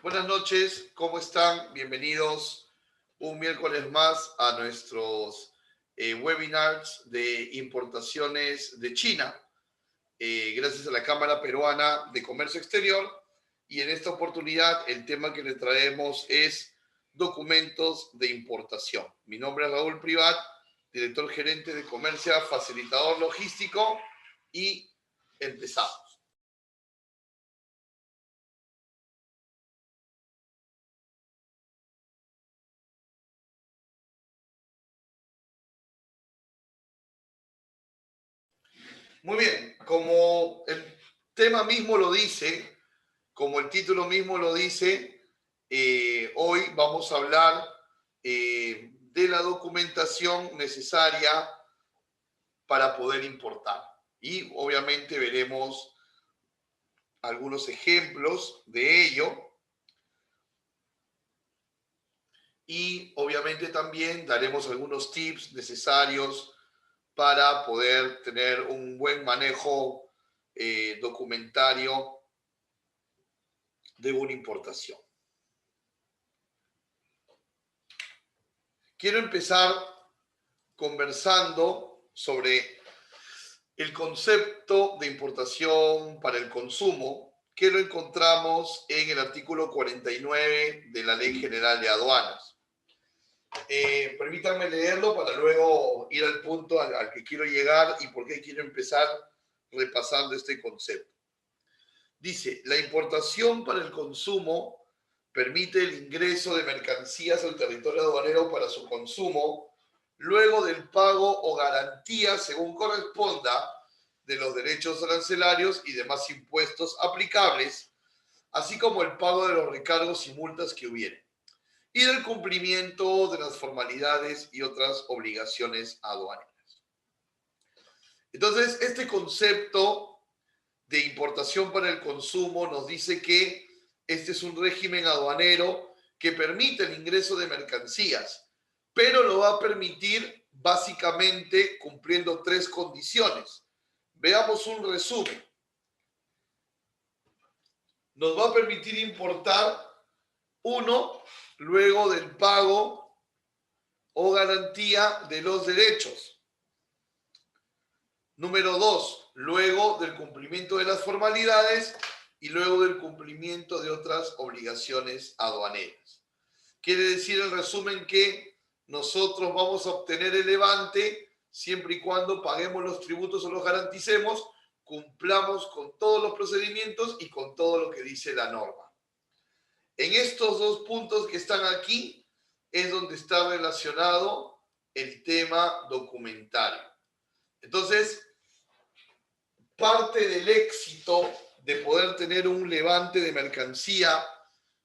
Buenas noches, ¿cómo están? Bienvenidos un miércoles más a nuestros webinars de importaciones de China, gracias a la Cámara Peruana de Comercio Exterior. Y en esta oportunidad el tema que le traemos es documentos de importación. Mi nombre es Raúl Privat, director gerente de Comercia, facilitador logístico, y empezamos. Muy bien, como el tema mismo lo dice, como el título mismo lo dice, hoy vamos a hablar de la documentación necesaria para poder importar. Y obviamente veremos algunos ejemplos de ello. Y obviamente también daremos algunos tips necesarios para poder tener un buen manejo documentario de una importación. Quiero empezar conversando sobre el concepto de importación para el consumo, que lo encontramos en el artículo 49 de la Ley General de Aduanas. Permítanme leerlo para luego ir al punto al que quiero llegar y por qué quiero empezar repasando este concepto. Dice, la importación para el consumo permite el ingreso de mercancías al territorio aduanero para su consumo, luego del pago o garantía, según corresponda, de los derechos arancelarios y demás impuestos aplicables, así como el pago de los recargos y multas que hubieren, y del cumplimiento de las formalidades y otras obligaciones aduaneras. Entonces, este concepto de importación para el consumo nos dice que este es un régimen aduanero que permite el ingreso de mercancías, pero lo va a permitir básicamente cumpliendo tres condiciones. Veamos un resumen. Nos va a permitir importar, uno, luego del pago o garantía de los derechos. Número 2, luego del cumplimiento de las formalidades y luego del cumplimiento de otras obligaciones aduaneras. Quiere decir en resumen que nosotros vamos a obtener el levante siempre y cuando paguemos los tributos o los garanticemos, cumplamos con todos los procedimientos y con todo lo que dice la norma. En estos dos puntos que están aquí es donde está relacionado el tema documentario. Entonces, parte del éxito de poder tener un levante de mercancía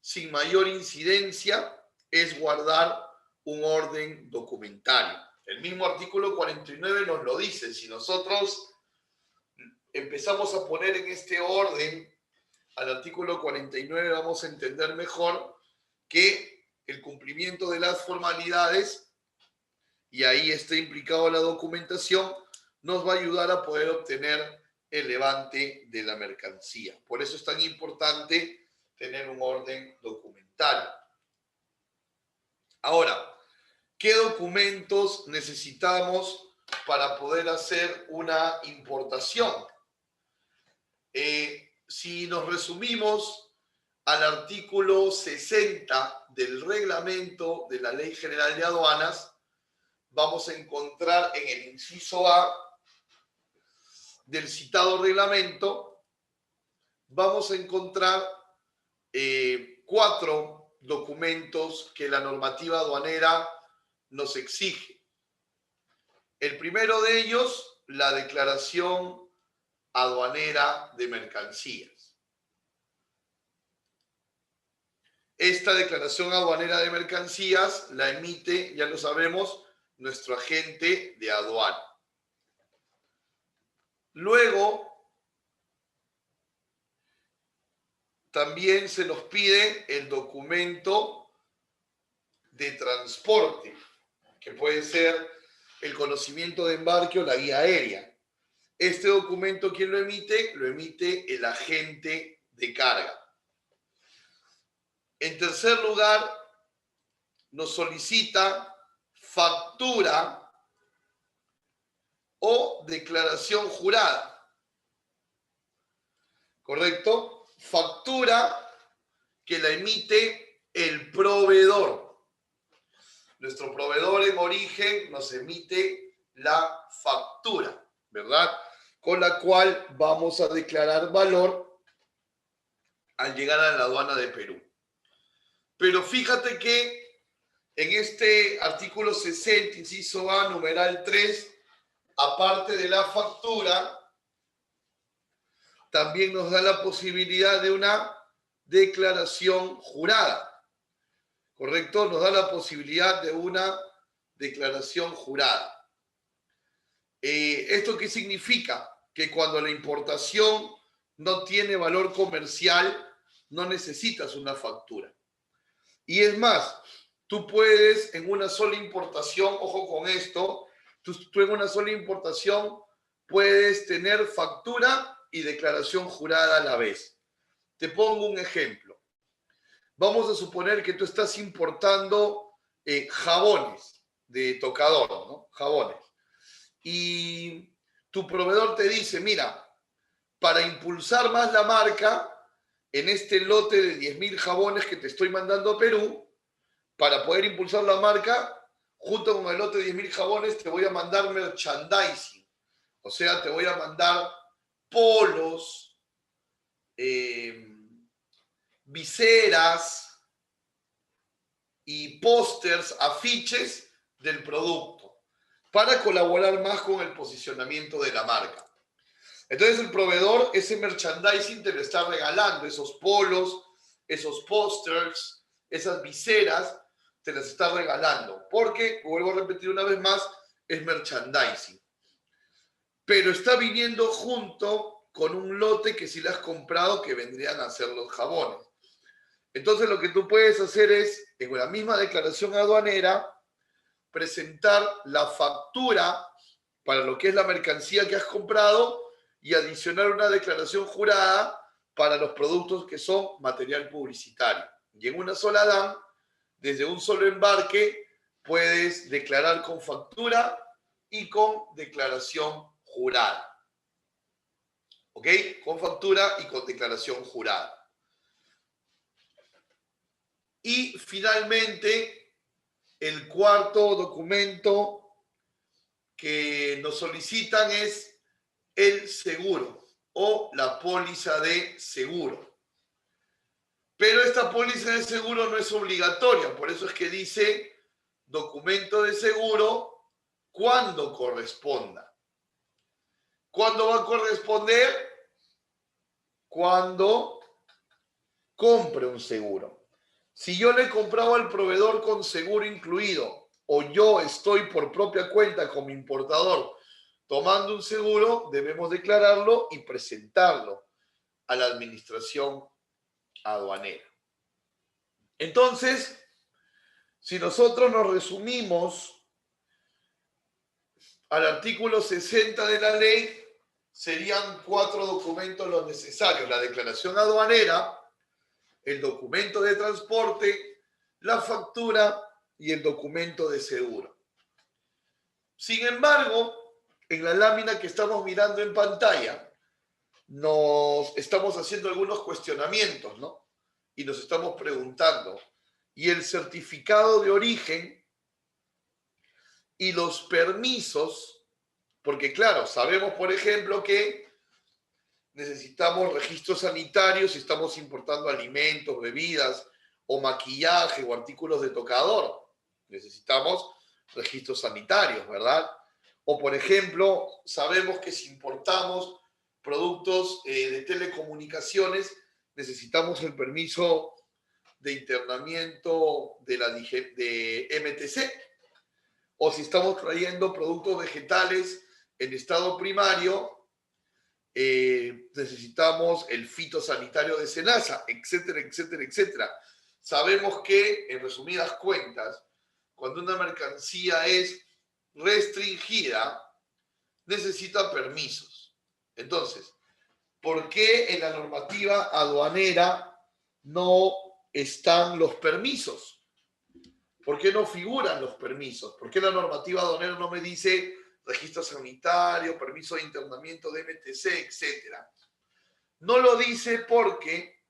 sin mayor incidencia es guardar un orden documentario. El mismo artículo 49 nos lo dice. Si nosotros empezamos a poner en este orden al artículo 49, vamos a entender mejor que el cumplimiento de las formalidades, y ahí está implicado la documentación, nos va a ayudar a poder obtener el levante de la mercancía. Por eso es tan importante tener un orden documentario. Ahora, ¿qué documentos necesitamos para poder hacer una importación? Si nos resumimos al artículo 60 del reglamento de la Ley General de Aduanas, vamos a encontrar en el inciso A del citado reglamento, vamos a encontrar 4 documentos que la normativa aduanera nos exige. El primero de ellos, la declaración aduanera de mercancías. Esta declaración aduanera de mercancías la emite, ya lo sabemos, nuestro agente de aduana. Luego, también se nos pide el documento de transporte, que puede ser el conocimiento de embarque o la guía aérea. Este documento, ¿quién lo emite? Lo emite el agente de carga. En tercer lugar, nos solicita factura o declaración jurada. ¿Correcto? Factura que la emite el proveedor. Nuestro proveedor en origen nos emite la factura, ¿verdad? Con la cual vamos a declarar valor al llegar a la aduana de Perú. Pero fíjate que en este artículo 60, inciso A, numeral 3, aparte de la factura, también nos da la posibilidad de una declaración jurada. ¿Correcto? Nos da la posibilidad de una declaración jurada. ¿Esto qué significa? Que cuando la importación no tiene valor comercial, no necesitas una factura. Y es más, tú puedes en una sola importación, ojo con esto, tú en una sola importación puedes tener factura y declaración jurada a la vez. Te pongo un ejemplo. Vamos a suponer que tú estás importando jabones de tocador, ¿no? Jabones. Y tu proveedor te dice, mira, para impulsar más la marca, en este lote de 10.000 jabones que te estoy mandando a Perú, para poder impulsar la marca, junto con el lote de 10.000 jabones, te voy a mandar merchandising. O sea, te voy a mandar polos, viseras y pósters, afiches del producto, para colaborar más con el posicionamiento de la marca. Entonces el proveedor, ese merchandising te lo está regalando, esos polos, esos pósters, esas viseras, te las está regalando. Porque, vuelvo a repetir una vez más, es merchandising. Pero está viniendo junto con un lote que si le has comprado, que vendrían a ser los jabones. Entonces lo que tú puedes hacer es, en la misma declaración aduanera, presentar la factura para lo que es la mercancía que has comprado y adicionar una declaración jurada para los productos que son material publicitario. Y en una sola DAN, desde un solo embarque, puedes declarar con factura y con declaración jurada. ¿Ok? Con factura y con declaración jurada. Y finalmente, el cuarto documento que nos solicitan es el seguro o la póliza de seguro. Pero esta póliza de seguro no es obligatoria, por eso es que dice documento de seguro cuando corresponda. ¿Cuándo va a corresponder? Cuando compre un seguro. Si yo le he comprado al proveedor con seguro incluido o yo estoy por propia cuenta como importador tomando un seguro, debemos declararlo y presentarlo a la administración aduanera. Entonces, si nosotros nos resumimos al artículo 60 de la ley, serían 4 documentos los necesarios: la declaración aduanera, el documento de transporte, la factura y el documento de seguro. Sin embargo, en la lámina que estamos mirando en pantalla, nos estamos haciendo algunos cuestionamientos, ¿no? Y nos estamos preguntando, ¿y el certificado de origen y los permisos? Porque claro, sabemos, por ejemplo, que necesitamos registros sanitarios si estamos importando alimentos, bebidas o maquillaje o artículos de tocador. Necesitamos registros sanitarios, ¿verdad? O, por ejemplo, sabemos que si importamos productos de telecomunicaciones, necesitamos el permiso de internamiento de MTC. O si estamos trayendo productos vegetales en estado primario, necesitamos el fitosanitario de SENASA, etcétera, etcétera, etcétera. Sabemos que, en resumidas cuentas, cuando una mercancía es restringida, necesita permisos. Entonces, ¿por qué en la normativa aduanera no están los permisos? ¿Por qué no figuran los permisos? ¿Por qué la normativa aduanera no me dice registro sanitario, permiso de internamiento de MTC, etcétera? No lo dice porque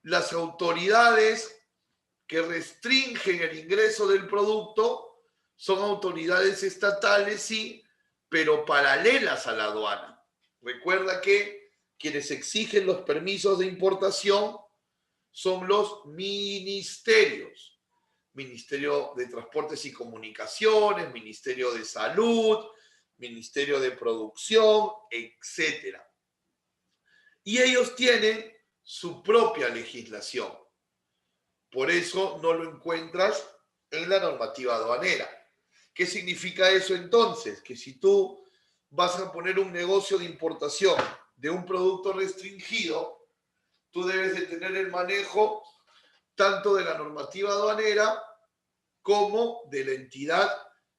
las autoridades que restringen el ingreso del producto son autoridades estatales, sí, pero paralelas a la aduana. Recuerda que quienes exigen los permisos de importación son los ministerios. Ministerio de Transportes y Comunicaciones, Ministerio de Salud, Ministerio de Producción, etc. Y ellos tienen su propia legislación. Por eso no lo encuentras en la normativa aduanera. ¿Qué significa eso entonces? Que si tú vas a poner un negocio de importación de un producto restringido, tú debes de tener el manejo tanto de la normativa aduanera como de la entidad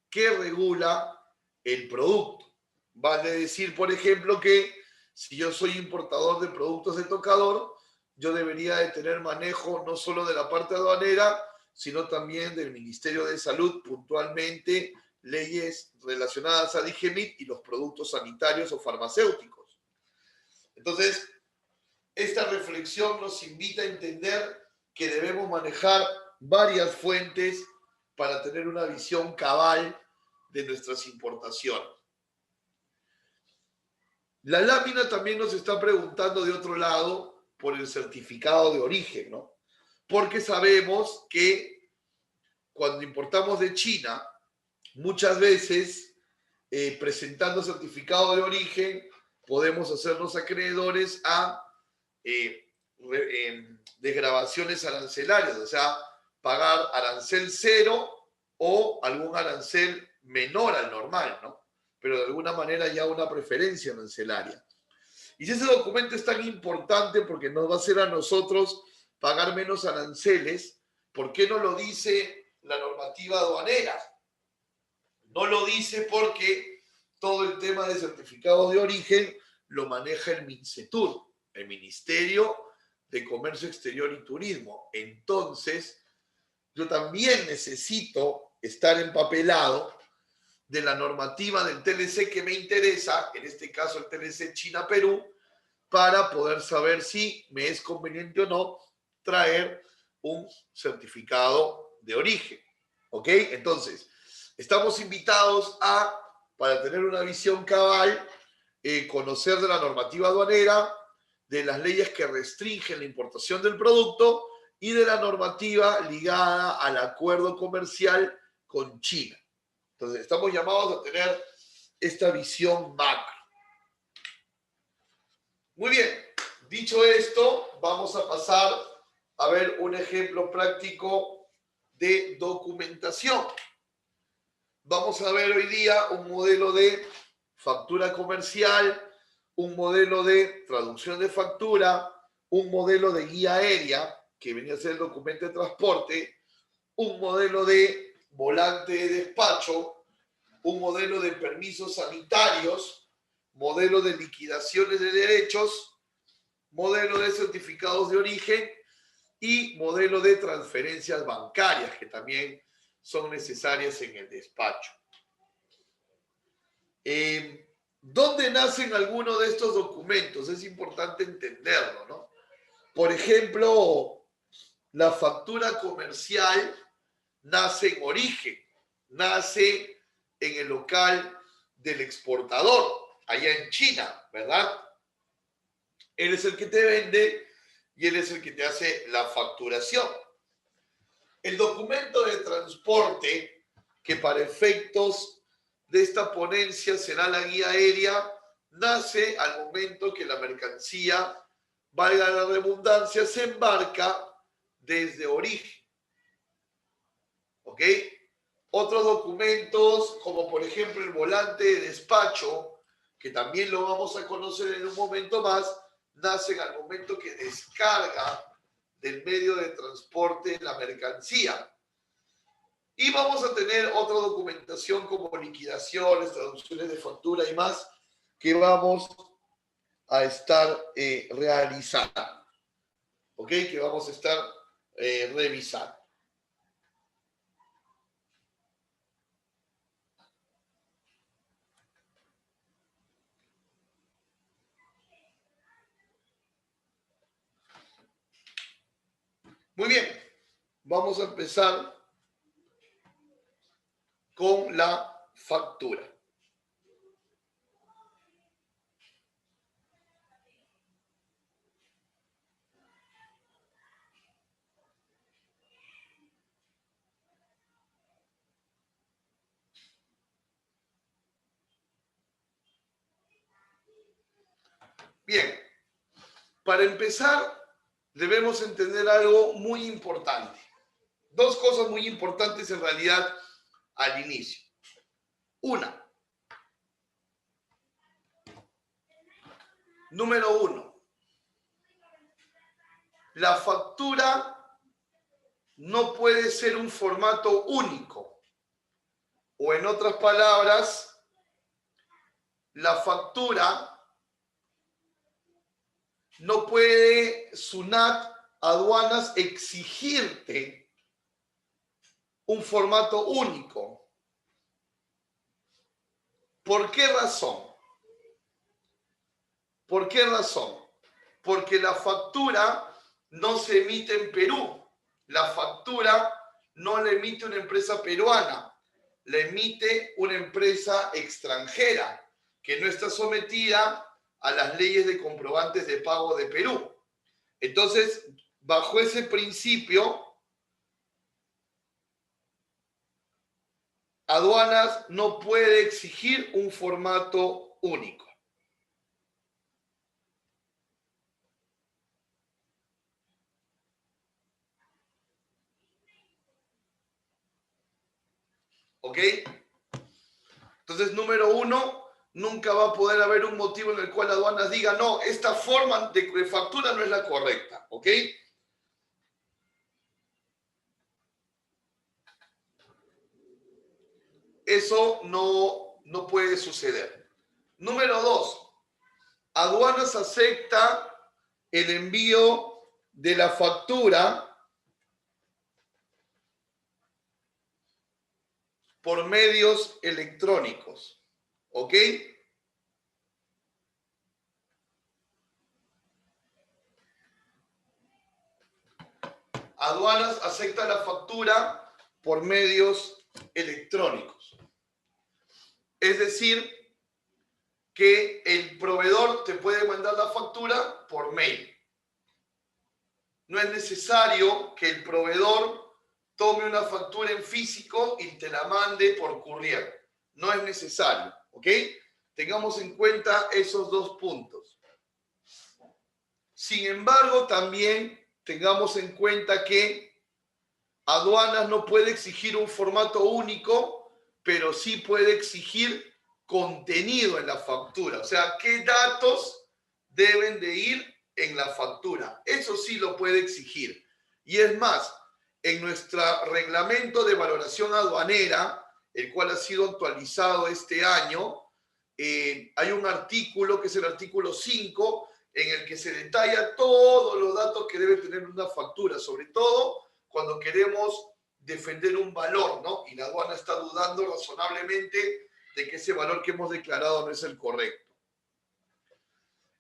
que regula el producto. Vale decir, por ejemplo, que si yo soy importador de productos de tocador, yo debería de tener manejo no solo de la parte aduanera, sino también del Ministerio de Salud, puntualmente leyes relacionadas a DIGEMIT y los productos sanitarios o farmacéuticos. Entonces, esta reflexión nos invita a entender que debemos manejar varias fuentes para tener una visión cabal de nuestras importaciones. La lámina también nos está preguntando de otro lado por el certificado de origen, ¿no? Porque sabemos que cuando importamos de China, muchas veces presentando certificado de origen podemos hacernos acreedores a desgravaciones arancelarias, o sea, pagar arancel cero o algún arancel menor al normal, ¿no? Pero de alguna manera ya una preferencia arancelaria. Y si ese documento es tan importante porque nos va a hacer a nosotros pagar menos aranceles, ¿por qué no lo dice la normativa aduanera? No lo dice porque todo el tema de certificado de origen lo maneja el MINCETUR, el Ministerio de Comercio Exterior y Turismo. Entonces, yo también necesito estar empapelado de la normativa del TLC que me interesa, en este caso el TLC China-Perú, para poder saber si me es conveniente o no traer un certificado de origen. ¿Ok? Entonces, estamos invitados a, para tener una visión cabal, conocer de la normativa aduanera, de las leyes que restringen la importación del producto y de la normativa ligada al acuerdo comercial con China. Entonces, estamos llamados a tener esta visión macro. Muy bien, dicho esto, vamos a pasar a ver un ejemplo práctico de documentación. Vamos a ver hoy día un modelo de factura comercial, un modelo de traducción de factura, un modelo de guía aérea, que venía a ser el documento de transporte, un modelo de volante de despacho, un modelo de permisos sanitarios, modelo de liquidaciones de derechos, modelo de certificados de origen y modelo de transferencias bancarias, que también son necesarias en el despacho. ¿Dónde nacen algunos de estos documentos? Es importante entenderlo, ¿no? Por ejemplo, la factura comercial nace en origen, nace en el local del exportador, allá en China, ¿verdad? Él es el que te vende y él es el que te hace la facturación. El documento de transporte, que para efectos de esta ponencia será la guía aérea, nace al momento que la mercancía, valga la redundancia, se embarca desde origen. ¿Ok? Otros documentos, como por ejemplo el volante de despacho, que también lo vamos a conocer en un momento más, nacen al momento que descarga del medio de transporte la mercancía. Y vamos a tener otra documentación como liquidaciones, traducciones de factura y más que vamos a estar realizando. ¿Ok? Que vamos a estar revisar. Muy bien, vamos a empezar con la factura. Bien, para empezar debemos entender algo muy importante. Dos cosas muy importantes en realidad al inicio. Una, número uno, la factura no puede ser un formato único. O en otras palabras, la factura no puede SUNAT, aduanas, exigirte un formato único. ¿Por qué razón? ¿Por qué razón? Porque la factura no se emite en Perú. La factura no la emite una empresa peruana, la emite una empresa extranjera que no está sometida a las leyes de comprobantes de pago de Perú. Entonces, bajo ese principio, aduanas no puede exigir un formato único. ¿Ok? Entonces, número uno, nunca va a poder haber un motivo en el cual aduanas diga, no, esta forma de factura no es la correcta. ¿Ok? Eso no puede suceder. Número dos, aduanas acepta el envío de la factura por medios electrónicos. ¿Ok? Aduanas acepta la factura por medios electrónicos. Es decir, que el proveedor te puede mandar la factura por mail. No es necesario que el proveedor tome una factura en físico y te la mande por courier. No es necesario, ¿ok? Tengamos en cuenta esos dos puntos. Sin embargo, también tengamos en cuenta que aduanas no puede exigir un formato único, pero sí puede exigir contenido en la factura. O sea, qué datos deben de ir en la factura. Eso sí lo puede exigir. Y es más, en nuestro reglamento de valoración aduanera, el cual ha sido actualizado este año, hay un artículo que es el artículo 5, en el que se detalla todos los datos que debe tener una factura, sobre todo cuando queremos defender un valor, ¿no? Y la aduana está dudando razonablemente de que ese valor que hemos declarado no es el correcto.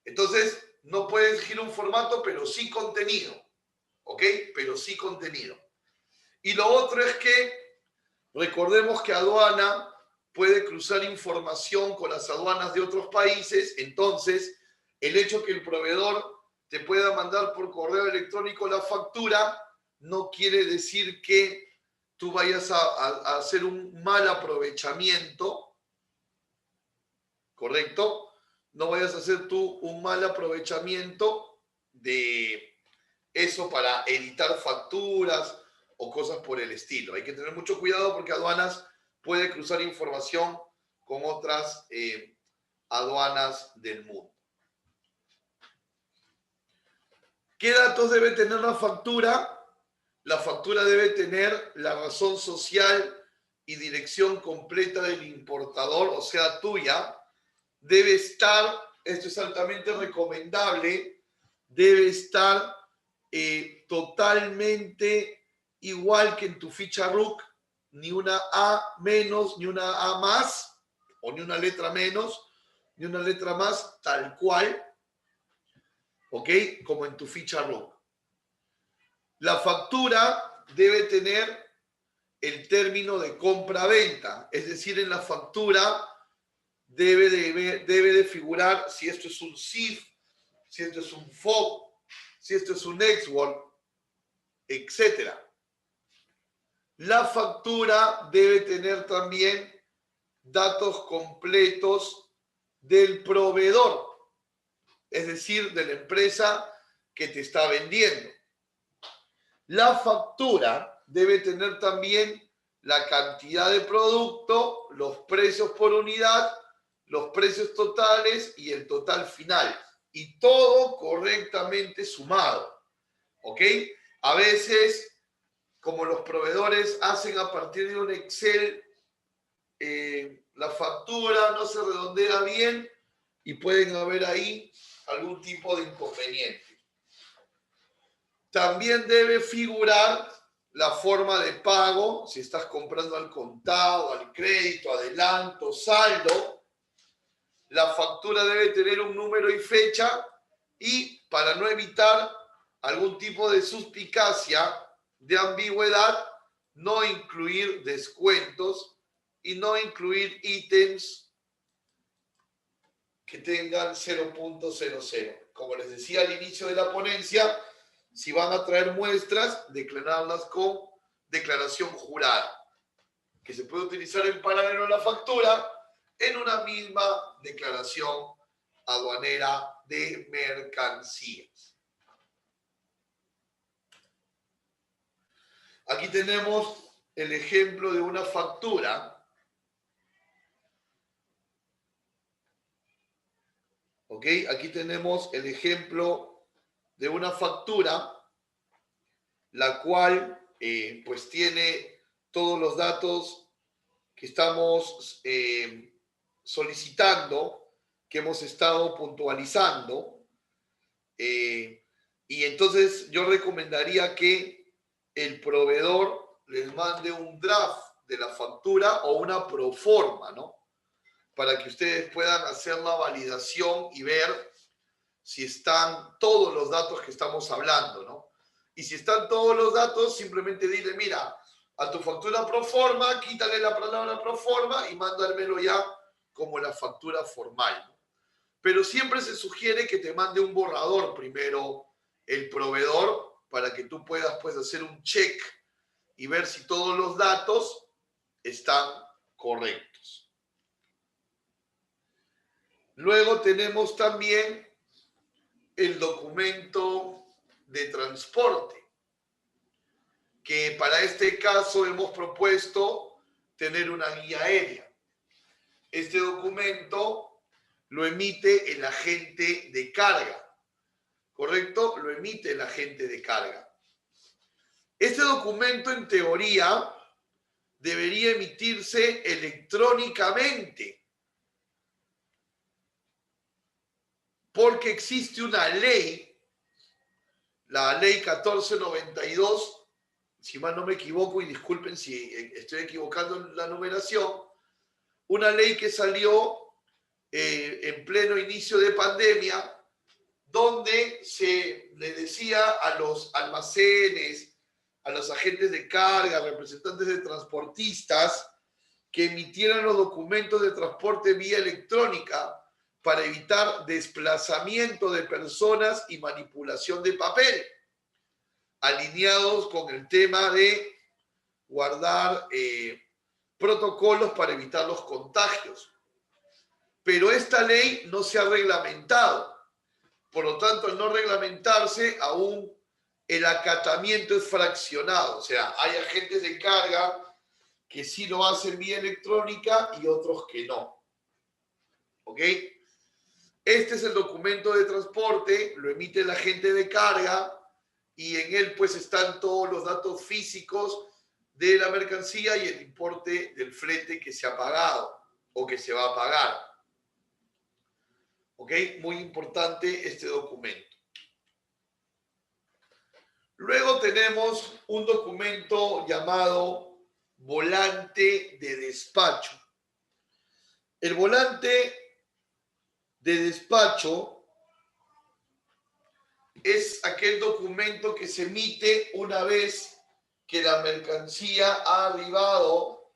Entonces, no puede exigir un formato, pero sí contenido, ¿ok? Pero sí contenido. Y lo otro es que recordemos que aduana puede cruzar información con las aduanas de otros países, entonces el hecho que el proveedor te pueda mandar por correo electrónico la factura no quiere decir que tú vayas a hacer un mal aprovechamiento, ¿correcto? No vayas a hacer tú un mal aprovechamiento de eso para editar facturas o cosas por el estilo. Hay que tener mucho cuidado porque aduanas puede cruzar información con otras aduanas del mundo. ¿Qué datos debe tener la factura? La factura debe tener la razón social y dirección completa del importador, o sea, tuya. Debe estar, esto es altamente recomendable, debe estar totalmente igual que en tu ficha RUC, ni una A menos, ni una A más, o ni una letra menos, ni una letra más, tal cual, ¿ok? Como en tu ficha RUC. La factura debe tener el término de compra-venta, es decir, en la factura debe de figurar si esto es un CIF, si esto es un FOB, si esto es un Export, etc. La factura debe tener también datos completos del proveedor, es decir, de la empresa que te está vendiendo. La factura debe tener también la cantidad de producto, los precios por unidad, los precios totales y el total final. Y todo correctamente sumado. ¿Ok? A veces, como los proveedores hacen a partir de un Excel, la factura no se redondea bien y pueden haber ahí algún tipo de inconveniente. También debe figurar la forma de pago, si estás comprando al contado, al crédito, adelanto, saldo. La factura debe tener un número y fecha y para no evitar algún tipo de suspicacia, de ambigüedad, no incluir descuentos y no incluir ítems que tengan 0.00. Como les decía al inicio de la ponencia, si van a traer muestras, declararlas con declaración jurada, que se puede utilizar en paralelo a la factura en una misma declaración aduanera de mercancías. Aquí tenemos el ejemplo de una factura. ¿Ok? Aquí tenemos el ejemplo de una factura, la cual pues tiene todos los datos que estamos solicitando, que hemos estado puntualizando. Y entonces yo recomendaría que el proveedor les mande un draft de la factura o una proforma, ¿no? Para que ustedes puedan hacer la validación y ver si están todos los datos que estamos hablando, ¿no? Y si están todos los datos, simplemente dile, mira, a tu factura proforma, quítale la palabra proforma y mándamelo ya como la factura formal, ¿no? Pero siempre se sugiere que te mande un borrador primero el proveedor para que tú puedas pues, hacer un check y ver si todos los datos están correctos. Luego tenemos también el documento de transporte, que para este caso hemos propuesto tener una guía aérea. Este documento lo emite el agente de carga, ¿correcto? Lo emite el agente de carga. Este documento, en teoría, debería emitirse electrónicamente, porque existe una ley, la ley 1492, si mal no me equivoco, y disculpen si estoy equivocando en la numeración, una ley que salió en pleno inicio de pandemia, donde se le decía a los almacenes, a los agentes de carga, representantes de transportistas, que emitieran los documentos de transporte vía electrónica para evitar desplazamiento de personas y manipulación de papel, alineados con el tema de guardar protocolos para evitar los contagios. Pero esta ley no se ha reglamentado. Por lo tanto, al no reglamentarse, aún el acatamiento es fraccionado. O sea, hay agentes de carga que sí lo hacen vía electrónica y otros que no. ¿Ok? Este es el documento de transporte, lo emite el agente de carga y en él pues están todos los datos físicos de la mercancía y el importe del flete que se ha pagado o que se va a pagar. ¿Ok? Muy importante este documento. Luego tenemos un documento llamado volante de despacho. El volante de despacho es aquel documento que se emite una vez que la mercancía ha arribado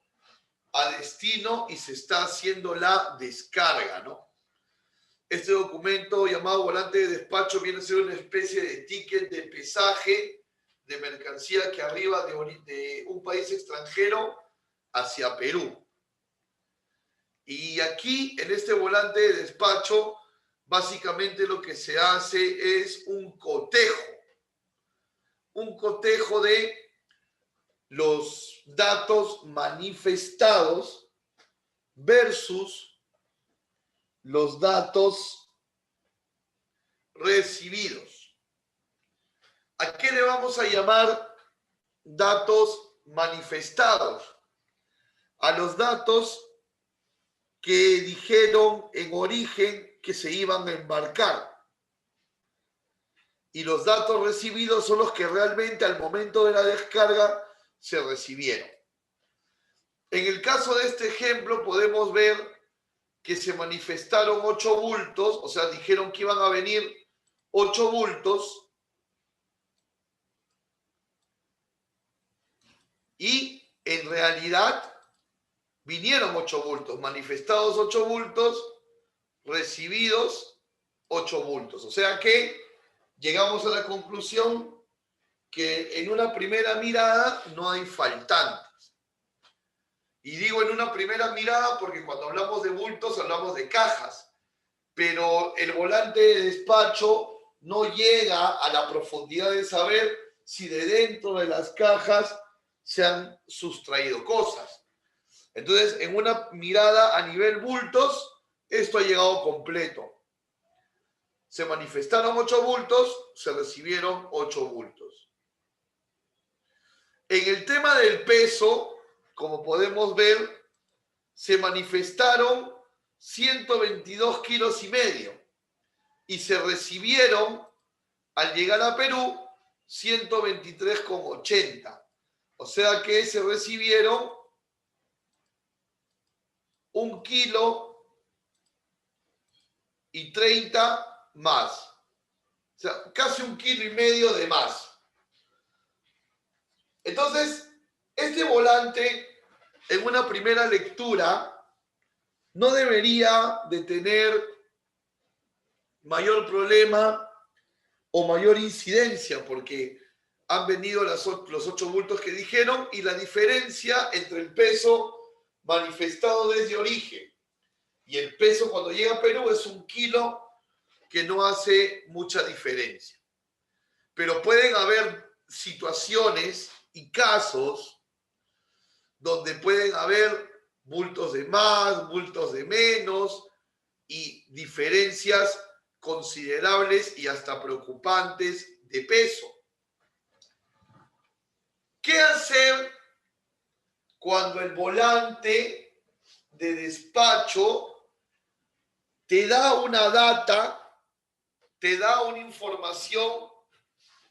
a destino y se está haciendo la descarga, ¿no? Este documento llamado volante de despacho viene a ser una especie de ticket de pesaje de mercancía que arriba de un país extranjero hacia Perú. Y aquí, en este volante de despacho, básicamente lo que se hace es un cotejo de los datos manifestados versus los datos recibidos. ¿A qué le vamos a llamar datos manifestados? A los datos que dijeron en origen que se iban a embarcar. Y los datos recibidos son los que realmente al momento de la descarga se recibieron. En el caso de este ejemplo podemos ver que se manifestaron 8 bultos, o sea, dijeron que iban a venir 8 bultos y en realidad vinieron 8 bultos, manifestados 8 bultos, recibidos 8 bultos. O sea que llegamos a la conclusión que en una primera mirada no hay faltantes. Y digo en una primera mirada porque cuando hablamos de bultos hablamos de cajas, pero el volante de despacho no llega a la profundidad de saber si de dentro de las cajas se han sustraído cosas. Entonces, en una mirada a nivel bultos, esto ha llegado completo. Se manifestaron 8 bultos, se recibieron 8 bultos. En el tema del peso, como podemos ver, se manifestaron 122 kilos y medio y se recibieron, al llegar a Perú, 123,80. O sea que se recibieron 1 kilo y 30 más. O sea, casi 1,5 kilos de más. Entonces, este volante, en una primera lectura, no debería de tener mayor problema o mayor incidencia, porque han venido los 8 bultos que dijeron y la diferencia entre el peso manifestado desde origen y el peso cuando llega a Perú es 1 kilo, que no hace mucha diferencia. Pero pueden haber situaciones y casos donde pueden haber bultos de más, bultos de menos y diferencias considerables y hasta preocupantes de peso. ¿Qué hacer cuando el volante de despacho te da una data, te da una información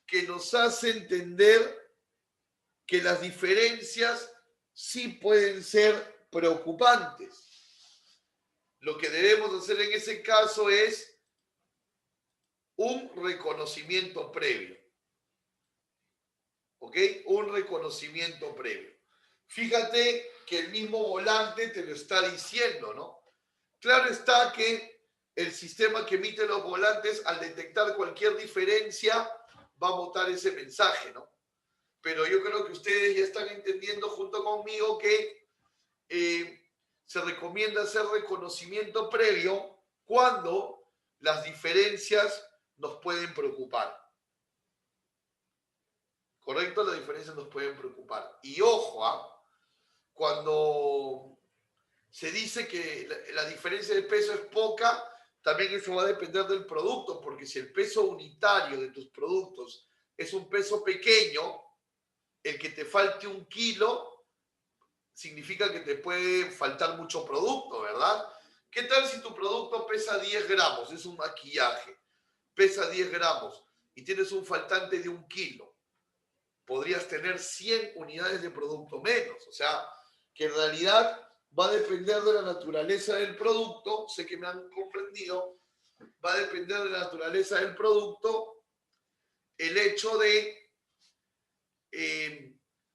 que nos hace entender que las diferencias sí pueden ser preocupantes? Lo que debemos hacer en ese caso es un reconocimiento previo. ¿Ok? Un reconocimiento previo. Fíjate que el mismo volante te lo está diciendo, ¿no? Claro está que el sistema que emite los volantes, al detectar cualquier diferencia, va a botar ese mensaje, ¿no? Pero yo creo que ustedes ya están entendiendo junto conmigo que se recomienda hacer reconocimiento previo cuando las diferencias nos pueden preocupar. ¿Correcto? Las diferencias nos pueden preocupar. Y ojo, cuando se dice que la diferencia de peso es poca, también eso va a depender del producto, porque si el peso unitario de tus productos es un peso pequeño, el que te falte 1 kilo significa que te puede faltar mucho producto, ¿verdad? ¿Qué tal si tu producto pesa 10 gramos? Es un maquillaje, pesa 10 gramos y tienes un faltante de 1 kilo. podrías tener 100 unidades de producto menos. O sea, que en realidad va a depender de la naturaleza del producto, sé que me han comprendido, va a depender de la naturaleza del producto el hecho de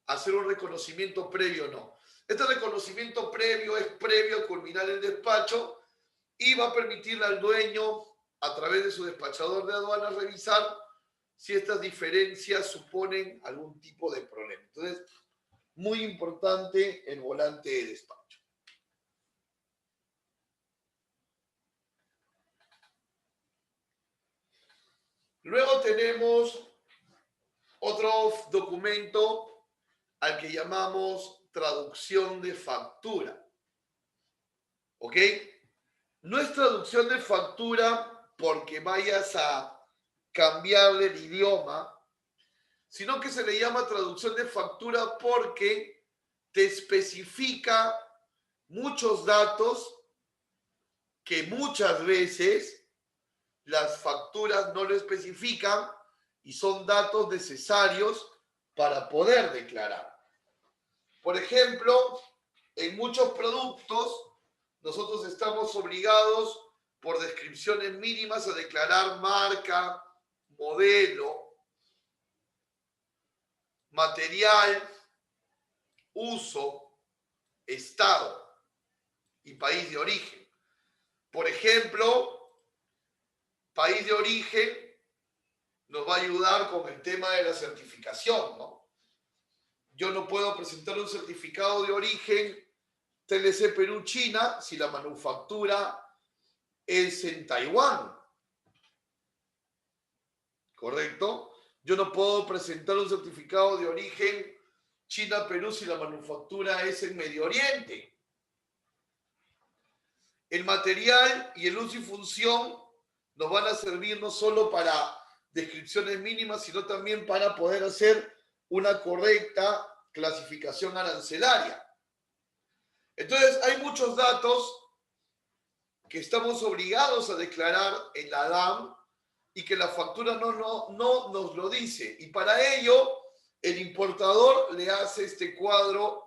hacer un reconocimiento previo o no. Este reconocimiento previo es previo a culminar el despacho y va a permitirle al dueño, a través de su despachador de aduanas, revisar si estas diferencias suponen algún tipo de problema. Entonces, muy importante el volante de despacho. Luego tenemos otro documento al que llamamos traducción de factura. ¿Ok? No es traducción de factura porque vayas a cambiarle el idioma, sino que se le llama traducción de factura porque te especifica muchos datos que muchas veces las facturas no lo especifican y son datos necesarios para poder declarar. Por ejemplo, en muchos productos nosotros estamos obligados por descripciones mínimas a declarar marca, modelo, material, uso, estado y país de origen. Por ejemplo, país de origen nos va a ayudar con el tema de la certificación, ¿no? Yo no puedo presentar un certificado de origen TLC Perú-China si la manufactura es en Taiwán, ¿correcto? Yo no puedo presentar un certificado de origen China-Perú si la manufactura es en Medio Oriente. El material y el uso y función nos van a servir no solo para descripciones mínimas, sino también para poder hacer una correcta clasificación arancelaria. Entonces, hay muchos datos que estamos obligados a declarar en la DAM y que la factura no nos lo dice. Y para ello, el importador le hace este cuadro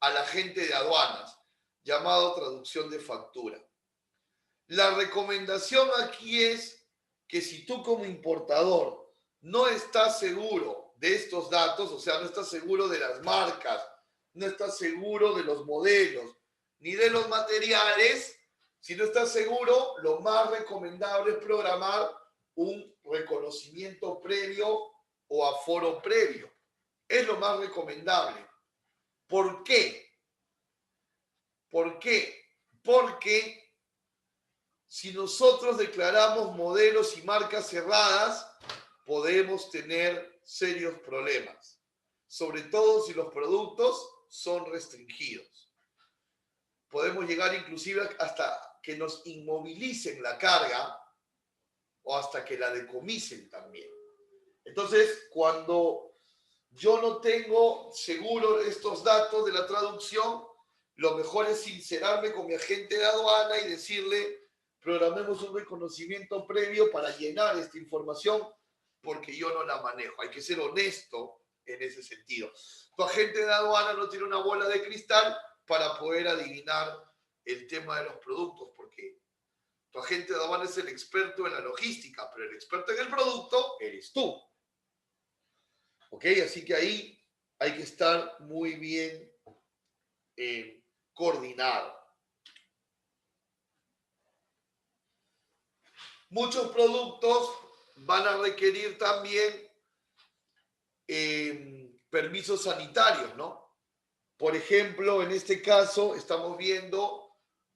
al agente de aduanas, llamado traducción de factura. La recomendación aquí es que si tú como importador no estás seguro de estos datos, o sea, no estás seguro de las marcas, no estás seguro de los modelos, ni de los materiales, si no estás seguro, lo más recomendable es programar un reconocimiento previo o aforo previo. Es lo más recomendable. ¿Por qué? ¿Por qué? Porque si nosotros declaramos modelos y marcas cerradas, podemos tener serios problemas, sobre todo si los productos son restringidos. Podemos llegar inclusive hasta que nos inmovilicen la carga o hasta que la decomisen también. Entonces, cuando yo no tengo seguro estos datos de la traducción, lo mejor es sincerarme con mi agente de aduana y decirle, programemos un reconocimiento previo para llenar esta información porque yo no la manejo. Hay que ser honesto en ese sentido. Tu agente de aduana no tiene una bola de cristal para poder adivinar el tema de los productos, porque tu agente de aduana es el experto en la logística, pero el experto en el producto eres tú. ¿Ok? Así que ahí hay que estar muy bien coordinado. Muchos productos van a requerir también permisos sanitarios, ¿no? Por ejemplo, en este caso estamos viendo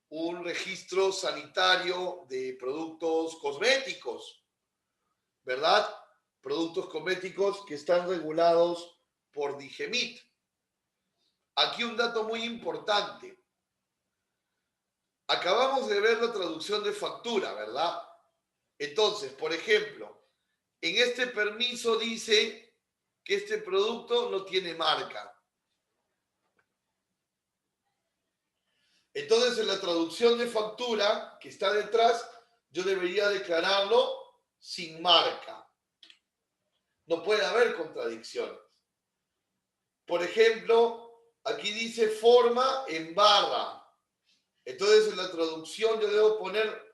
un registro sanitario de productos cosméticos, ¿verdad? Productos cosméticos que están regulados por DIGEMIT. Aquí un dato muy importante. Acabamos de ver la traducción de factura, ¿verdad? Entonces, por ejemplo, en este permiso dice que este producto no tiene marca. Entonces, en la traducción de factura que está detrás, yo debería declararlo sin marca. No puede haber contradicciones. Por ejemplo, aquí dice forma en barra. Entonces en la traducción yo debo poner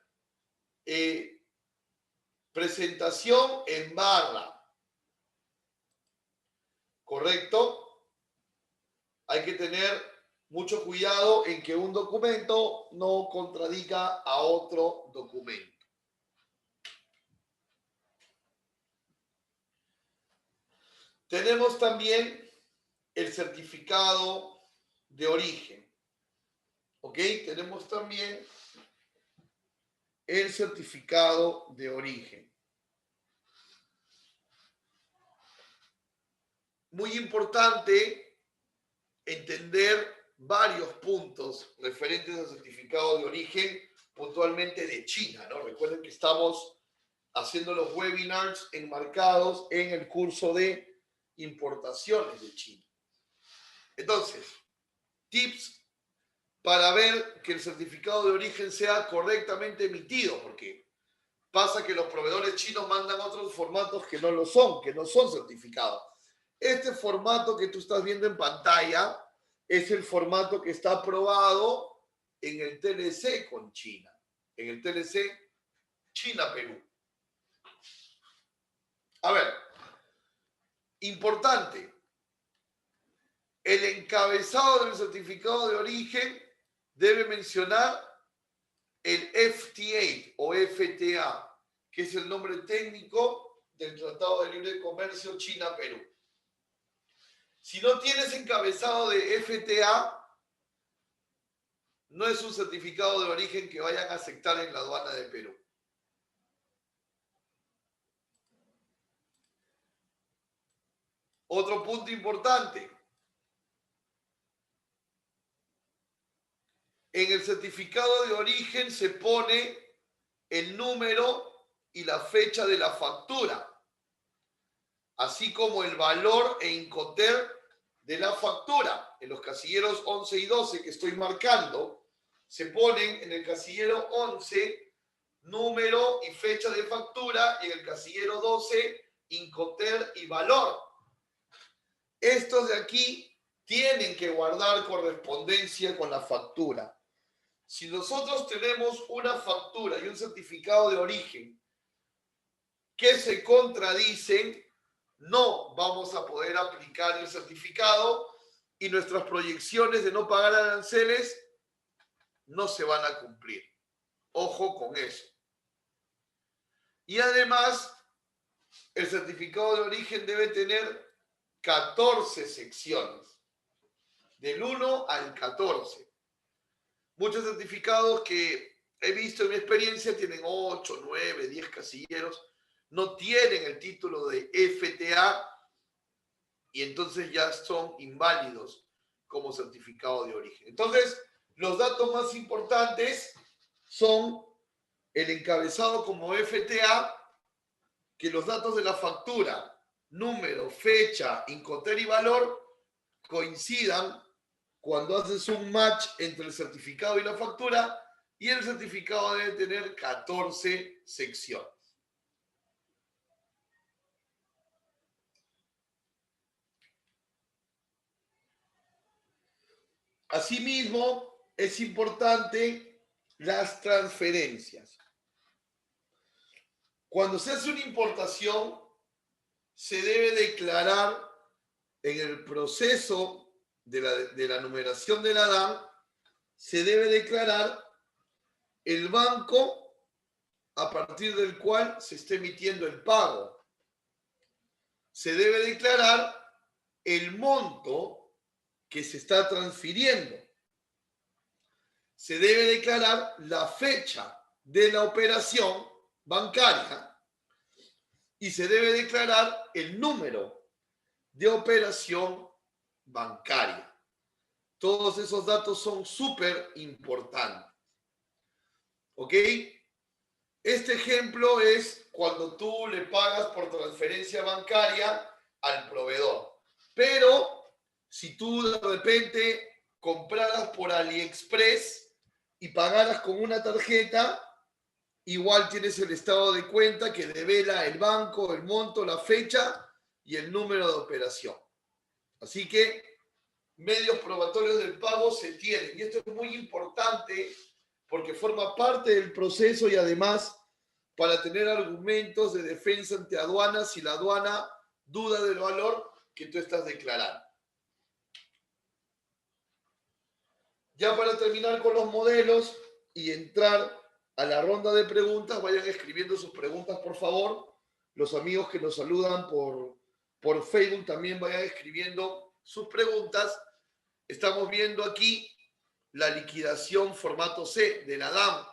presentación en barra. ¿Correcto? Hay que tener mucho cuidado en que un documento no contradiga a otro documento. Tenemos también el certificado de origen. ¿Ok? Tenemos también el certificado de origen. Muy importante entender varios puntos referentes al certificado de origen, puntualmente de China, ¿no? Recuerden que estamos haciendo los webinars enmarcados en el curso de importaciones de China. Entonces, tips para ver que el certificado de origen sea correctamente emitido, porque pasa que los proveedores chinos mandan otros formatos que no lo son, que no son certificados. Este formato que tú estás viendo en pantalla es el formato que está aprobado en el TLC con China, en el TLC China-Perú. A ver, importante, el encabezado del certificado de origen debe mencionar el FTA o FTA, que es el nombre técnico del Tratado de Libre Comercio China-Perú. Si no tienes encabezado de FTA, no es un certificado de origen que vayan a aceptar en la aduana de Perú. Otro punto importante. En el certificado de origen se pone el número y la fecha de la factura, así como el valor e incoterm de la factura. En los casilleros 11 y 12 que estoy marcando, se ponen en el casillero 11 número y fecha de factura y en el casillero 12 incoterm y valor. Estos de aquí tienen que guardar correspondencia con la factura. Si nosotros tenemos una factura y un certificado de origen que se contradicen, no vamos a poder aplicar el certificado y nuestras proyecciones de no pagar aranceles no se van a cumplir. Ojo con eso. Y además, el certificado de origen debe tener 14 secciones, del 1 al 14. Muchos certificados que he visto en mi experiencia tienen 8, 9, 10 casilleros, no tienen el título de FTA y entonces ya son inválidos como certificado de origen. Entonces, los datos más importantes son el encabezado como FTA, que los datos de la factura, número, fecha, incoterm y valor coincidan cuando haces un match entre el certificado y la factura, y el certificado debe tener 14 secciones. Asimismo, es importante las transferencias. Cuando se hace una importación, se debe declarar en el proceso de la numeración de la DAN, se debe declarar el banco a partir del cual se está emitiendo el pago. Se debe declarar el monto que se está transfiriendo. Se debe declarar la fecha de la operación bancaria y se debe declarar el número de operación bancaria. Todos esos datos son súper importantes. ¿Ok? Este ejemplo es cuando tú le pagas por transferencia bancaria al proveedor. Pero si tú de repente compraras por AliExpress y pagaras con una tarjeta, igual tienes el estado de cuenta que devela el banco, el monto, la fecha y el número de operación. Así que medios probatorios del pago se tienen. Y esto es muy importante porque forma parte del proceso y además para tener argumentos de defensa ante aduanas si la aduana duda del valor que tú estás declarando. Ya para terminar con los modelos y entrar a la ronda de preguntas, vayan escribiendo sus preguntas, por favor. Los amigos que nos saludan por Facebook también vayan escribiendo sus preguntas. Estamos viendo aquí la liquidación formato C de la DAM,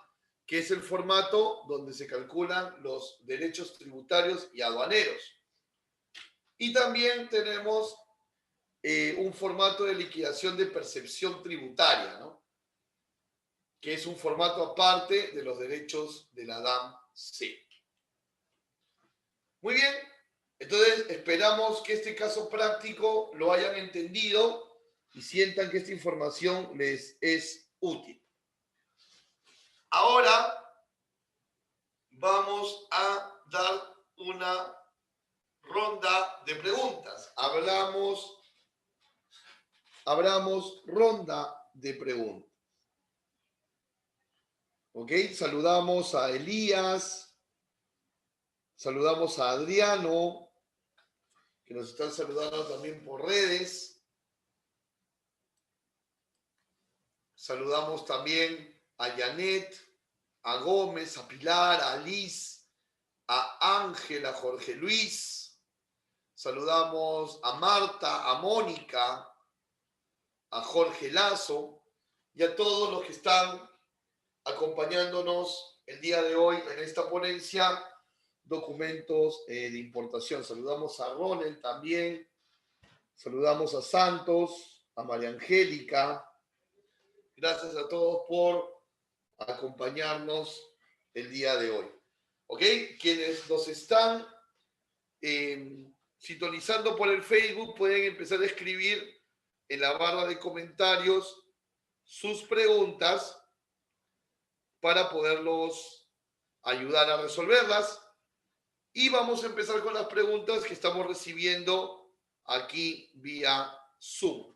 que es el formato donde se calculan los derechos tributarios y aduaneros. Y también tenemos un formato de liquidación de percepción tributaria, ¿no? Que es un formato aparte de los derechos de la DAM-C. Muy bien, entonces esperamos que este caso práctico lo hayan entendido y sientan que esta información les es útil. Ahora vamos a dar una ronda de preguntas. Abramos ronda de preguntas. ¿Ok? Saludamos a Elías, saludamos a Adriano, que nos están saludando también por redes. Saludamos también a Janet, a Gómez, a Pilar, a Liz, a Ángel, a Jorge Luis. Saludamos a Marta, a Mónica, a Jorge Lazo y a todos los que están acompañándonos el día de hoy en esta ponencia, documentos de importación. Saludamos a Ronald también, saludamos a Santos, a María Angélica. Gracias a todos por acompañarnos el día de hoy. ¿Ok? Quienes nos están sintonizando por el Facebook pueden empezar a escribir en la barra de comentarios sus preguntas para poderlos ayudar a resolverlas. Y vamos a empezar con las preguntas que estamos recibiendo aquí vía Zoom.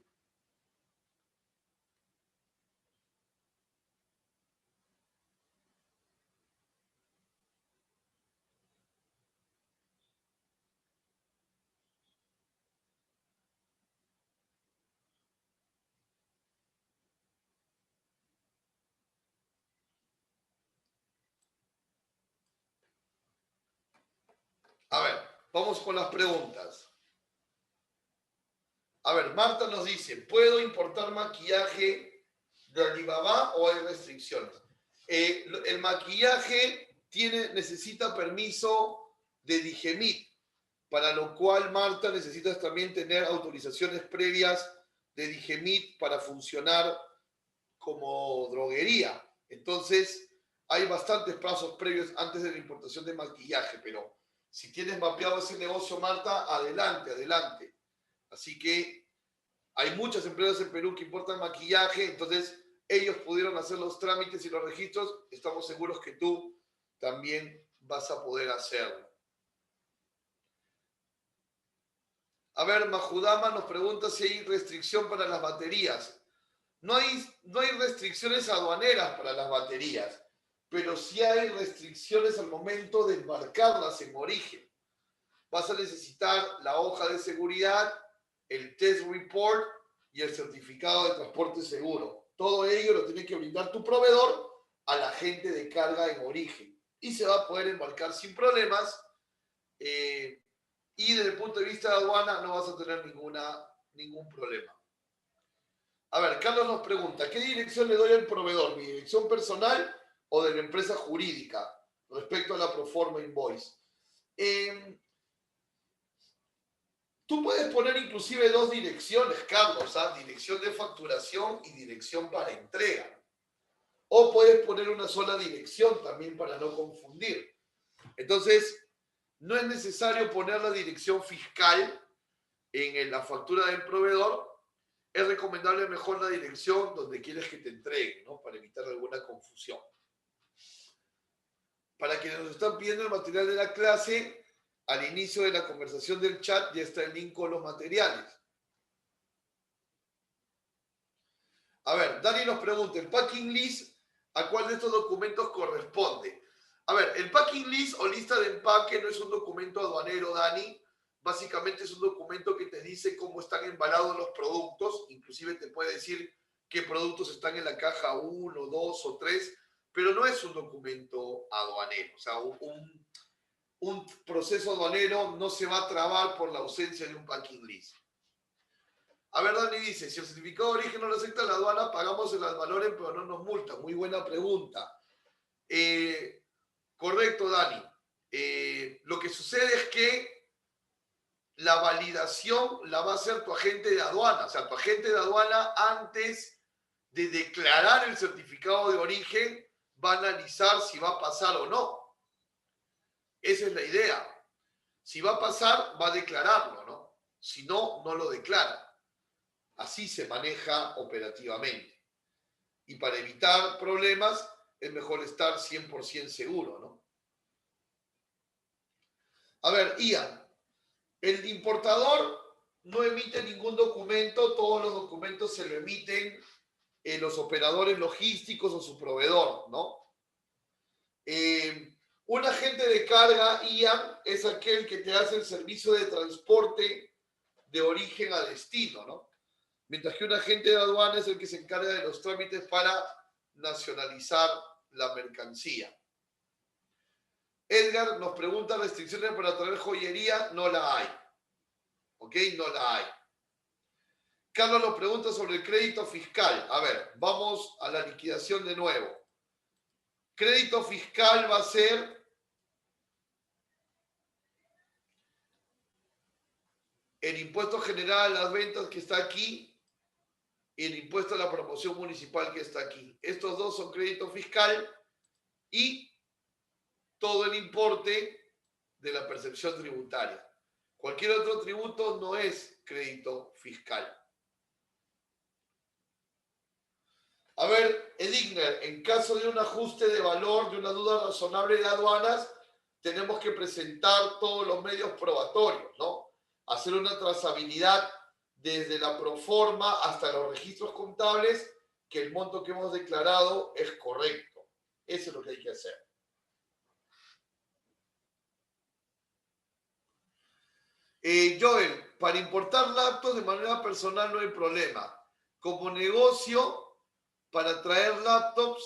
A ver, vamos con las preguntas. A ver, Marta nos dice, ¿puedo importar maquillaje de Alibaba o hay restricciones? El maquillaje necesita permiso de Digemit, para lo cual, Marta, necesitas también tener autorizaciones previas de Digemit para funcionar como droguería. Entonces, hay bastantes pasos previos antes de la importación de maquillaje, pero si tienes mapeado ese negocio, Marta, adelante, adelante. Así que hay muchas empresas en Perú que importan maquillaje, entonces ellos pudieron hacer los trámites y los registros. Estamos seguros que tú también vas a poder hacerlo. A ver, Majudama nos pregunta si hay restricción para las baterías. No hay restricciones aduaneras para las baterías, pero sí hay restricciones al momento de embarcarlas en origen. Vas a necesitar la hoja de seguridad, el test report y el certificado de transporte seguro. Todo ello lo tiene que brindar tu proveedor a la gente de carga en origen. Y se va a poder embarcar sin problemas. Y desde el punto de vista de aduana no vas a tener ningún problema. A ver, Carlos nos pregunta, ¿qué dirección le doy al proveedor? ¿Mi dirección personal o de la empresa jurídica respecto a la proforma invoice? Tú puedes poner inclusive dos direcciones, Carlos, dirección de facturación y dirección para entrega. O puedes poner una sola dirección también para no confundir. Entonces, no es necesario poner la dirección fiscal en la factura del proveedor. Es recomendable mejor la dirección donde quieres que te entreguen, ¿no? Para evitar alguna confusión. Para quienes nos están pidiendo el material de la clase, al inicio de la conversación del chat ya está el link con los materiales. A ver, Dani nos pregunta, ¿el packing list a cuál de estos documentos corresponde? A ver, el packing list o lista de empaque no es un documento aduanero, Dani. Básicamente es un documento que te dice cómo están embalados los productos. Inclusive te puede decir qué productos están en la caja 1, 2 o 3, pero no es un documento aduanero. O sea, un proceso aduanero no se va a trabar por la ausencia de un packing list. A ver, Dani dice, si el certificado de origen no lo acepta la aduana, pagamos el advalorem, pero no nos multa. Muy buena pregunta. Correcto, Dani. Lo que sucede es que la validación la va a hacer tu agente de aduana. O sea, tu agente de aduana, antes de declarar el certificado de origen, va a analizar si va a pasar o no. Esa es la idea. Si va a pasar, va a declararlo, ¿no? Si no, no lo declara. Así se maneja operativamente. Y para evitar problemas, es mejor estar 100% seguro, ¿no? A ver, Ian, el importador no emite ningún documento, todos los documentos se lo emiten los operadores logísticos o su proveedor, ¿no? Un agente de carga, Ian, es aquel que te hace el servicio de transporte de origen a destino, ¿no? Mientras que un agente de aduana es el que se encarga de los trámites para nacionalizar la mercancía. Edgar nos pregunta, ¿restricciones para traer joyería? No la hay. ¿Ok? No la hay. Carlos nos pregunta sobre el crédito fiscal. A ver, vamos a la liquidación de nuevo. Crédito fiscal va a ser el impuesto general a las ventas que está aquí y el impuesto a la promoción municipal que está aquí. Estos dos son crédito fiscal y todo el importe de la percepción tributaria. Cualquier otro tributo no es crédito fiscal. A ver, Edigner, en caso de un ajuste de valor, de una duda razonable de aduanas, tenemos que presentar todos los medios probatorios, ¿no? Hacer una trazabilidad desde la proforma hasta los registros contables, que el monto que hemos declarado es correcto. Eso es lo que hay que hacer. Joel, para importar laptops de manera personal no hay problema. Como negocio, para traer laptops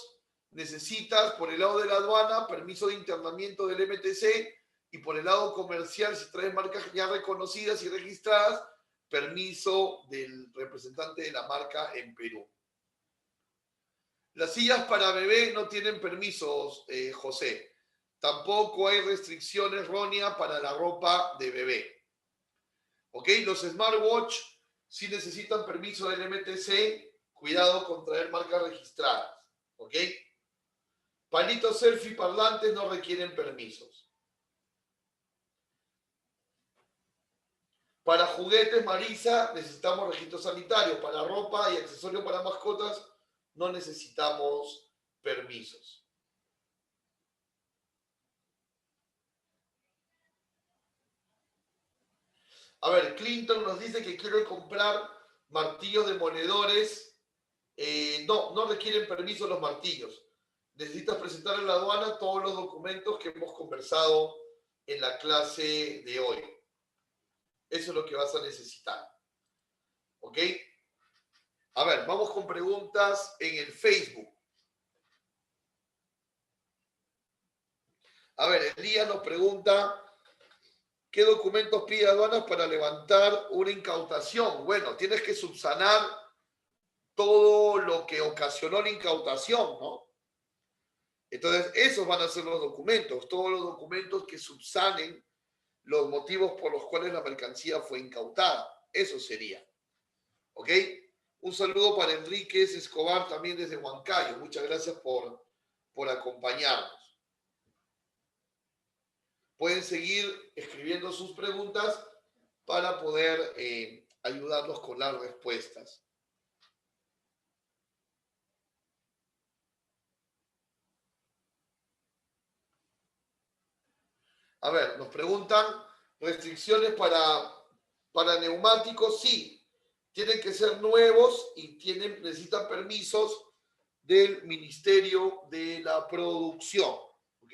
necesitas por el lado de la aduana permiso de internamiento del MTC y por el lado comercial, si traes marcas ya reconocidas y registradas, permiso del representante de la marca en Perú. Las sillas para bebé no tienen permisos, José. Tampoco hay restricción errónea para la ropa de bebé. ¿Ok? Los smartwatch sí necesitan permiso del MTC. Cuidado con traer marcas registradas. ¿Ok? Palitos selfie parlantes no requieren permisos. Para juguetes, Marisa, necesitamos registro sanitario. Para ropa y accesorios para mascotas, no necesitamos permisos. A ver, Clinton nos dice que quiere comprar martillos demoledores. No requieren permiso los martillos. Necesitas presentar en la aduana todos los documentos que hemos conversado en la clase de hoy. Eso es lo que vas a necesitar. ¿Ok? A ver, vamos con preguntas en el Facebook. A ver, Elías nos pregunta, ¿qué documentos pide aduanas para levantar una incautación? Bueno, tienes que subsanar todo lo que ocasionó la incautación, ¿no? Entonces, esos van a ser los documentos, todos los documentos que subsanen los motivos por los cuales la mercancía fue incautada. Eso sería. ¿Ok? Un saludo para Enríquez Escobar también desde Huancayo. Muchas gracias por acompañarnos. Pueden seguir escribiendo sus preguntas para poder ayudarlos con las respuestas. A ver, nos preguntan restricciones para neumáticos. Sí, Tienen que ser nuevos y necesitan permisos del Ministerio de la Producción. ¿Ok?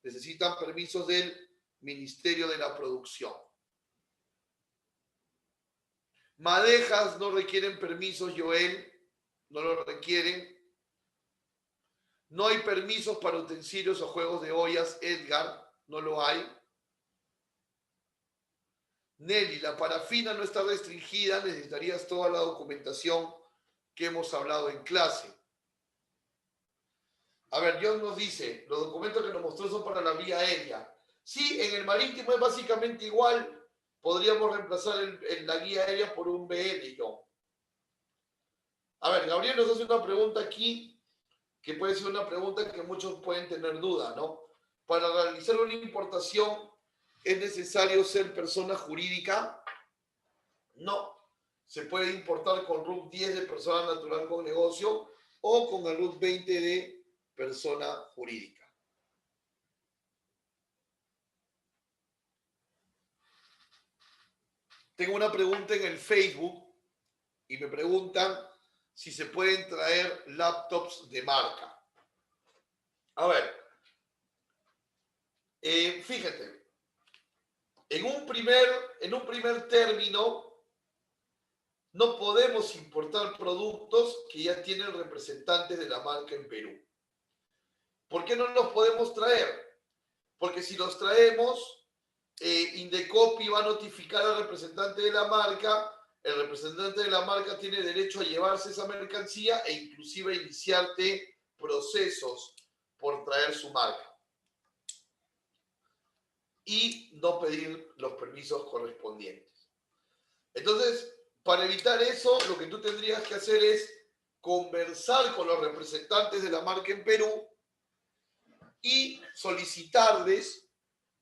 Necesitan permisos del Ministerio de la Producción. Madejas no requieren permisos, Joel. No lo requieren. No hay permisos para utensilios o juegos de ollas, Edgar. No lo hay. Nelly, la parafina no está restringida. Necesitarías toda la documentación que hemos hablado en clase. A ver, John nos dice, los documentos que nos mostró son para la vía aérea. Sí, en el marítimo es básicamente igual. Podríamos reemplazar la guía aérea por un BL, John. A ver, Gabriel nos hace una pregunta aquí, que puede ser una pregunta que muchos pueden tener duda, ¿no? Para realizar una importación, ¿es necesario ser persona jurídica? No. Se puede importar con RUT 10 de persona natural con negocio o con el RUT 20 de persona jurídica. Tengo una pregunta en el Facebook y me preguntan si se pueden traer laptops de marca. A ver, fíjate, en un primer término no podemos importar productos que ya tienen representantes de la marca en Perú. ¿Por qué no los podemos traer? Porque si los traemos, Indecopi va a notificar al representante de la marca, el representante de la marca tiene derecho a llevarse esa mercancía e inclusive iniciarte procesos por traer su marca y no pedir los permisos correspondientes. Entonces, para evitar eso, lo que tú tendrías que hacer es conversar con los representantes de la marca en Perú y solicitarles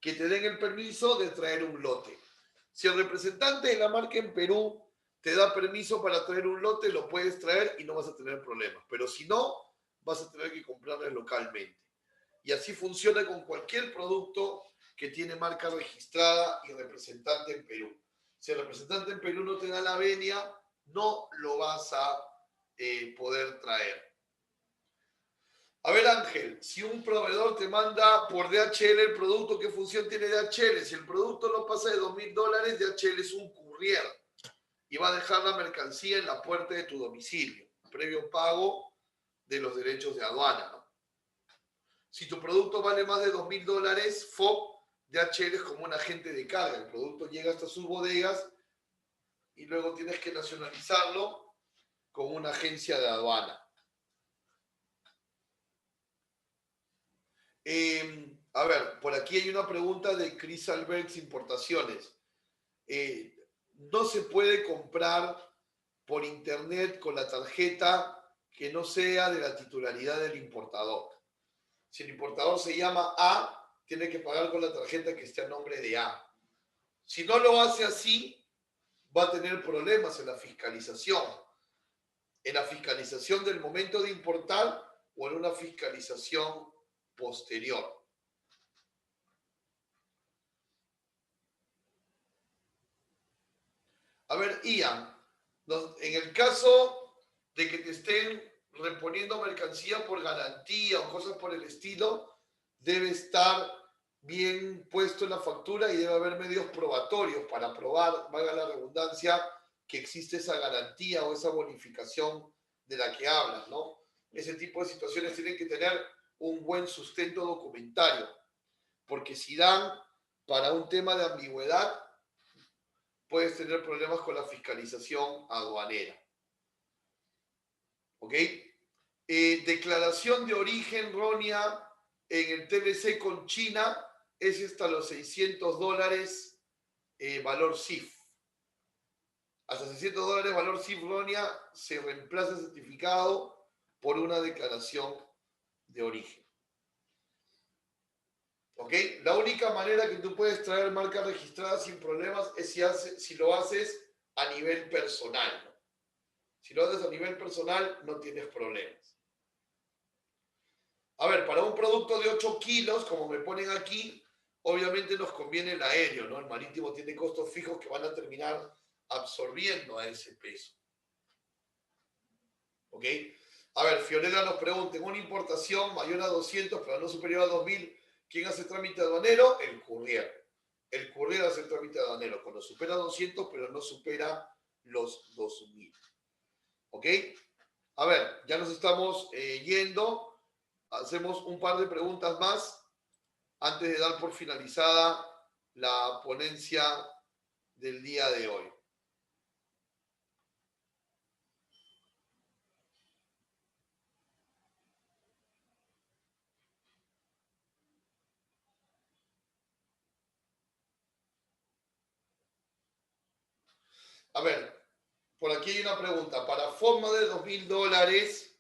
que te den el permiso de traer un lote. Si el representante de la marca en Perú te da permiso para traer un lote, lo puedes traer y no vas a tener problemas. Pero si no, vas a tener que comprarlo localmente. Y así funciona con cualquier producto que tiene marca registrada y representante en Perú. Si el representante en Perú no te da la venia, no lo vas a poder traer. A ver, Ángel, si un proveedor te manda por DHL el producto, ¿qué función tiene DHL? Si el producto no pasa de $2.000, DHL es un courier y va a dejar la mercancía en la puerta de tu domicilio, previo pago de los derechos de aduana, ¿no? Si tu producto vale más de $2.000, FOB, DHL es como un agente de carga. El producto llega hasta sus bodegas y luego tienes que nacionalizarlo con una agencia de aduana. A ver, por aquí hay una pregunta de Chris Alberts Importaciones. No se puede comprar por internet con la tarjeta que no sea de la titularidad del importador. Si el importador se llama A, tiene que pagar con la tarjeta que esté a nombre de A. Si no lo hace así, va a tener problemas en la fiscalización. En la fiscalización del momento de importar o en una fiscalización posterior. A ver, Ian, en el caso de que te estén reponiendo mercancía por garantía o cosas por el estilo, debe estar bien puesto en la factura y debe haber medios probatorios para probar, valga la redundancia, que existe esa garantía o esa bonificación de la que hablas, ¿no? Ese tipo de situaciones tienen que tener un buen sustento documentario, porque si dan para un tema de ambigüedad, puedes tener problemas con la fiscalización aduanera. ¿Ok? Declaración de origen, Ronia, en el TLC con China es hasta los $600 valor CIF. Hasta $600 valor CIF, Ronia, se reemplaza el certificado por una declaración de origen. ¿Ok? La única manera que tú puedes traer marca registrada sin problemas es si lo haces a nivel personal, ¿no? Si lo haces a nivel personal, no tienes problemas. A ver, para un producto de 8 kilos, como me ponen aquí, obviamente nos conviene el aéreo, ¿no? El marítimo tiene costos fijos que van a terminar absorbiendo a ese peso. ¿Ok? A ver, Fiorella nos pregunta, en una importación mayor a 200 pero no superior a 2000, ¿quién hace trámite aduanero? El courier. El courier hace el trámite aduanero cuando supera 200 pero no supera los 2000. ¿Ok? A ver, ya nos estamos yendo. Hacemos un par de preguntas más antes de dar por finalizada la ponencia del día de hoy. A ver, por aquí hay una pregunta. Para forma de $2.000,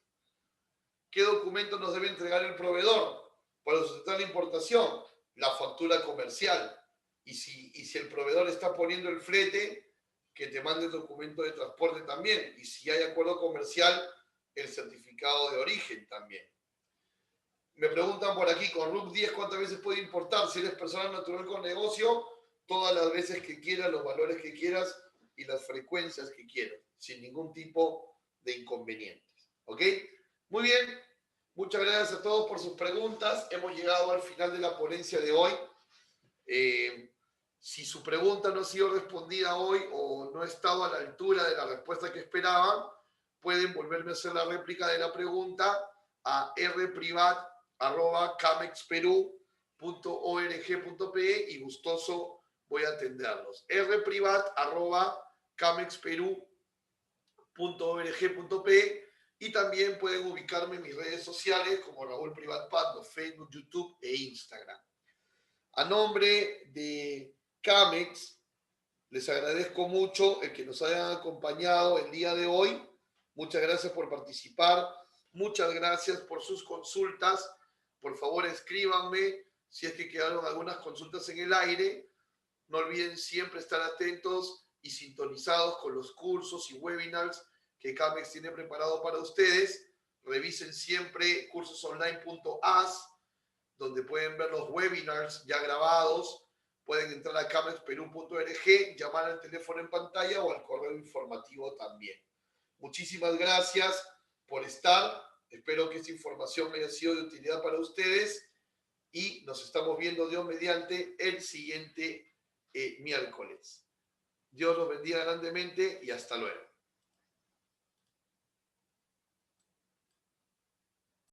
¿qué documentos nos debe entregar el proveedor para sustentar la importación? La factura comercial. Y si el proveedor está poniendo el flete, que te mande el documento de transporte también. Y si hay acuerdo comercial, el certificado de origen también. Me preguntan por aquí, con RUC 10, ¿cuántas veces puede importar? Si eres persona natural con negocio, todas las veces que quieras, los valores que quieras y las frecuencias que quieras, sin ningún tipo de inconvenientes. ¿Ok? Muy bien. Muchas gracias a todos por sus preguntas. Hemos llegado al final de la ponencia de hoy. Si su pregunta no ha sido respondida hoy o no ha estado a la altura de la respuesta que esperaban, pueden volverme a hacer la réplica de la pregunta a rprivat@camexperú.org.pe y gustoso voy a atenderlos. rprivat@camexperú.org.pe y también pueden ubicarme en mis redes sociales como Raúl Privat Pando, Facebook, YouTube e Instagram. A nombre de Camex, les agradezco mucho el que nos hayan acompañado el día de hoy. Muchas gracias por participar. Muchas gracias por sus consultas. Por favor, escríbanme si es que quedaron algunas consultas en el aire. No olviden siempre estar atentos y sintonizados con los cursos y webinars que Camex tiene preparado para ustedes. Revisen siempre cursosonline.as, donde pueden ver los webinars ya grabados. Pueden entrar a camexperú.org, llamar al teléfono en pantalla o al correo informativo también. Muchísimas gracias por estar. Espero que esta información haya sido de utilidad para ustedes y nos estamos viendo, Dios mediante, el siguiente miércoles. Dios los bendiga grandemente y hasta luego.